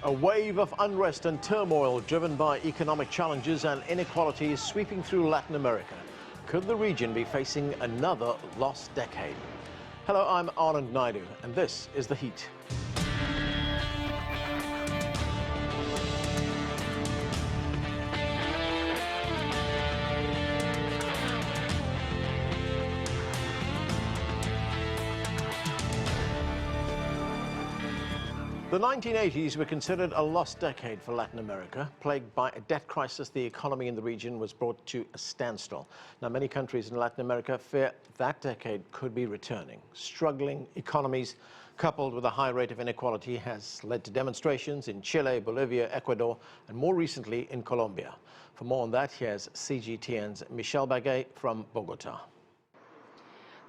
A wave of unrest and turmoil driven by economic challenges and inequality is sweeping through Latin America. Could the region be facing another lost decade? Hello, I'm Anand Naidu, and this is The Heat. The 1980s were considered a lost decade for Latin America. Plagued by a debt crisis, the economy in the region was brought to a standstill. Now, many countries in Latin America fear that decade could be returning. Struggling economies coupled with a high rate of inequality has led to demonstrations in Chile, Bolivia, Ecuador, and more recently in Colombia. For more on that, here's CGTN's Begue from Bogota.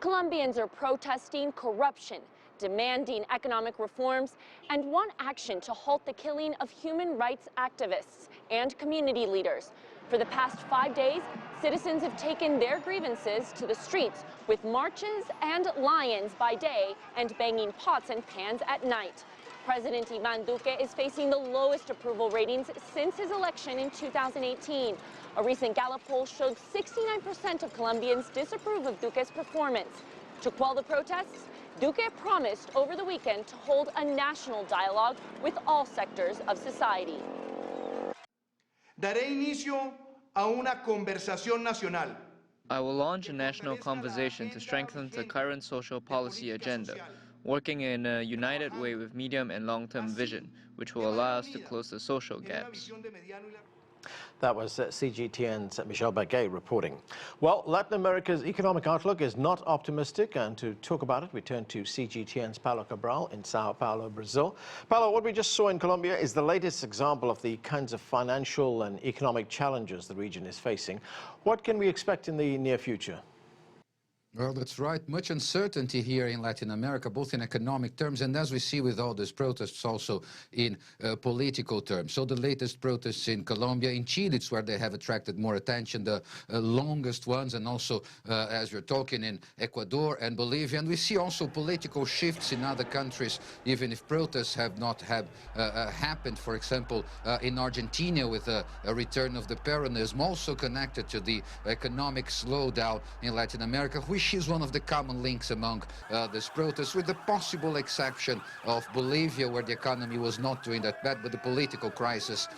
Colombians are protesting corruption, demanding economic reforms, and want action to halt the killing of human rights activists and community leaders. For the past 5 days, citizens have taken their grievances to the streets with marches and lions by day and banging pots and pans at night. President Iván Duque is facing the lowest approval ratings since his election in 2018. A recent Gallup poll showed 69% of Colombians disapprove of Duque's performance. To quell the protests, Duque promised over the weekend to hold a national dialogue with all sectors of society. Daré inicio a una conversación nacional. I will launch a national conversation to strengthen the current social policy agenda, working in a united way with medium and long-term vision, which will allow us to close the social gaps. That was CGTN's Begue reporting. Well, Latin America's economic outlook is not optimistic, and to talk about it, we turn to CGTN's Paulo Cabral in Sao Paulo, Brazil. Paulo, what we just saw in Colombia is the latest example of the kinds of financial and economic challenges the region is facing. What can we expect in the near future? Well, that's right. Much uncertainty here in Latin America, both in economic terms and, as we see with all these protests, also in political terms. So the latest protests in Colombia, in Chile, it's where they have attracted more attention, the longest ones, and also, as you're talking, in Ecuador and Bolivia. And we see also political shifts in other countries, even if protests have not happened. For example, in Argentina, with a return of the Peronism, also connected to the economic slowdown in Latin America, which is one of the common links among these protests, with the possible exception of Bolivia, where the economy was not doing that bad, but the political crisis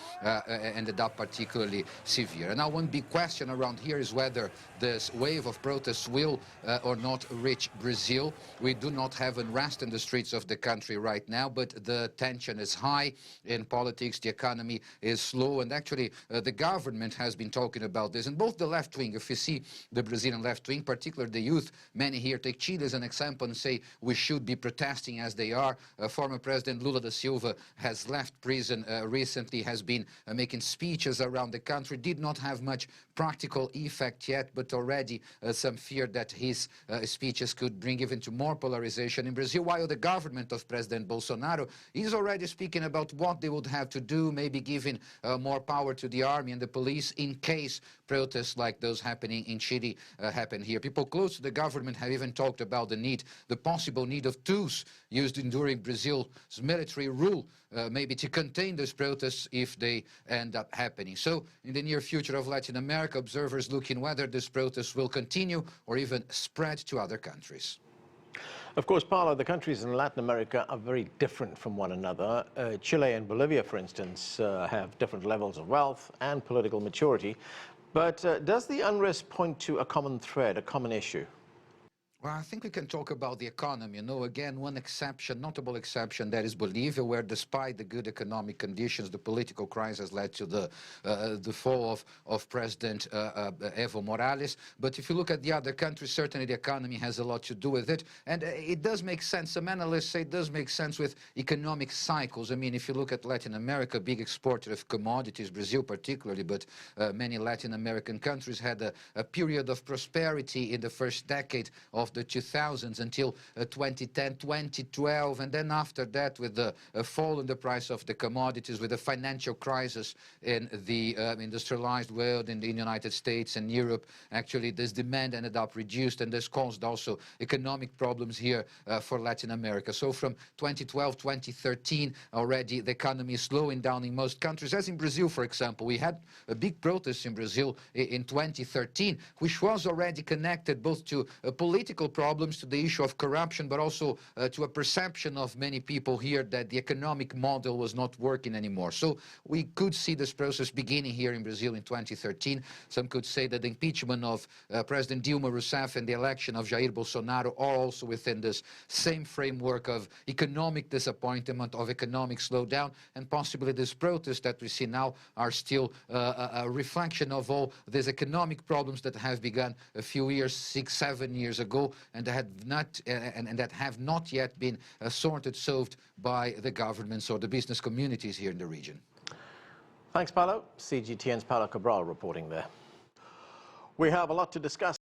ended up particularly severe. And now one big question around here is whether this wave of protests will or not reach Brazil. We do not have unrest in the streets of the country right now, but the tension is high in politics, the economy is slow, and actually the government has been talking about this. And both the left wing, if you see the Brazilian left wing, particularly the youth, many here take Chile as an example and say we should be protesting as they are. Former President Lula da Silva has left prison recently, has been making speeches around the country, did not have much practical effect yet, but already some fear that his speeches could bring even to more polarization in Brazil, while the government of President Bolsonaro is already speaking about what they would have to do, maybe giving more power to the army and the police in case protests like those happening in Chile happen here. People close to the government have even talked about the possible need of tools used during Brazil's military rule, maybe to contain those protests if they end up happening. So in the near future of Latin America, observers looking whether these protests will continue or even spread to other countries. Of course, Paulo, the countries in Latin America are very different from one another. Chile and Bolivia, for instance, have different levels of wealth and political maturity. But does the unrest point to a common thread, a common issue? Well, I think we can talk about the economy. You know, again, one exception, notable exception, that is Bolivia, where despite the good economic conditions, the political crisis led to the fall of President Evo Morales. But if you look at the other countries, certainly the economy has a lot to do with it. And it does make sense. Some analysts say it does make sense with economic cycles. I mean, if you look at Latin America, big exporter of commodities, Brazil particularly, but many Latin American countries had a period of prosperity in the first decade of of the 2000s until 2010, 2012, and then after that with the fall in the price of the commodities, with the financial crisis in the industrialized world, in the United States and Europe, actually this demand ended up reduced, and this caused also economic problems here for Latin America. So from 2012, 2013, already the economy is slowing down in most countries, as in Brazil, for example. We had a big protest in Brazil in 2013, which was already connected both to political problems, to the issue of corruption, but also to a perception of many people here that the economic model was not working anymore. So we could see this process beginning here in Brazil in 2013. Some could say that the impeachment of President Dilma Rousseff and the election of Jair Bolsonaro are also within this same framework of economic disappointment, of economic slowdown, and possibly this protest that we see now are still a reflection of all these economic problems that have begun a few years, 6, 7 years ago, and that have not yet been sorted, solved by the governments or the business communities here in the region. Thanks, Paulo. CGTN's Paulo Cabral reporting there. We have a lot to discuss.